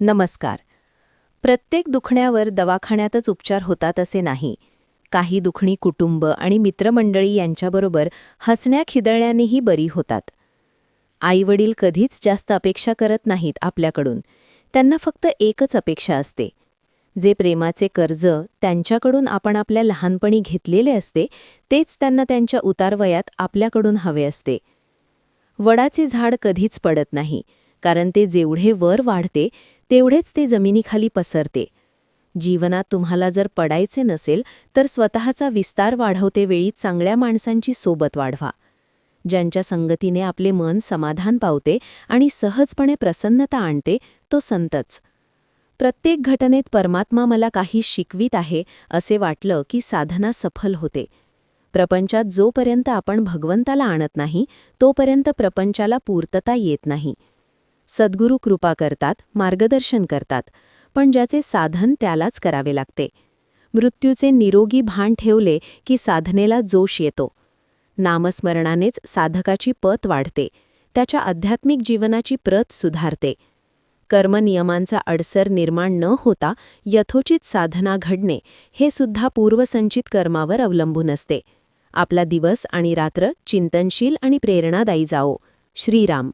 नमस्कार. प्रत्येक दुखण्यावर दवाखान्यातच उपचार होतात असे नाही. काही दुखणी कुटुंब आणि मित्रमंडळी यांच्याबरोबर हसण्या-खिदळण्यानेही बरी होतात. आई-वडील कधीच जास्त अपेक्षा करत नाहीत आपल्याकडून. त्यांना फक्त एकच अपेक्षा असते. जे प्रेमाचे कर्ज त्यांच्याकडून आपण आपल्या लहानपणी घेतलेले असते, तेच त्यांना त्यांच्या उतारवयात आपल्याकडून हवे असते. वडाचे झाड कधीच पडत नाही, कारण ते जेवढे वर वाढते तेवढेच ते जमिनीखाली पसरते. जीवनात तुम्हाला जर पडायचे नसेल तर स्वतःचा विस्तार वाढवते वेळी चांगल्या माणसांची सोबत वाढवा. ज्यांच्या संगतीने आपले मन समाधान पावते आणि सहजपणे प्रसन्नता आणते, तो संतच. प्रत्येक घटनेत परमात्मा मला काही शिकवीत आहे असे वाटलं की साधना सफल होते. प्रपंचात जोपर्यंत आपण भगवंताला आणत नाही तोपर्यंत प्रपंचाला पूर्तता येत नाही. सद्गुरू कृपा करतात, मार्गदर्शन करतात, पण ज्याचे साधन त्यालाच करावे लागते. मृत्यूचे निरोगी भान ठेवले की साधनेला जोश येतो. नामस्मरणानेच साधकाची पत वाढते, त्याच्या आध्यात्मिक जीवनाची प्रत सुधारते. कर्मनियमांचा अडसर निर्माण न होता यथोचित साधना घडणे हे सुद्धा पूर्वसंचित कर्मावर अवलंबून असते. आपला दिवस आणि रात्र चिंतनशील आणि प्रेरणादायी जाओ. श्रीराम.